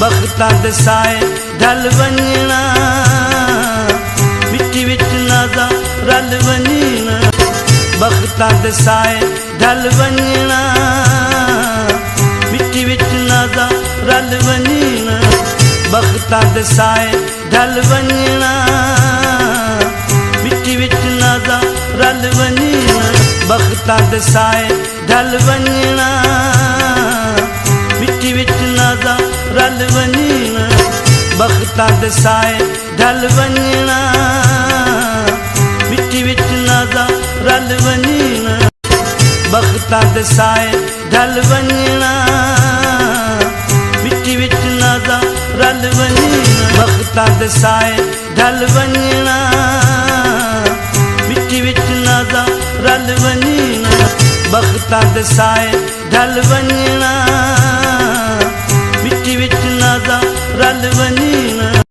बख़्तां दे साए ढल वञणा मिट्टी विच नाज़ा रल वञणा बख़्तां दे साए ढल वञणा मिट्टी विच नाज़ा रल वञणा बख़्तां दे साए ढल वञणा मिट्टी विच नाज़ा रल वञणा बख़्तां दे साए ढल वञणा मिट्टी विच नाज़ा रल वञणा बख़्तां दे साए ढल वञणा मिट्टी विच नाज़ा रल वञणा बख़्तां दे साए ढल वञणा मिट्टी विच नाज़ा रल वञणा बख़्तां दे साए ढल वञणा मिट्टी विच नाज़ा रल वञणा बख़्तां दे साए ढल वञणा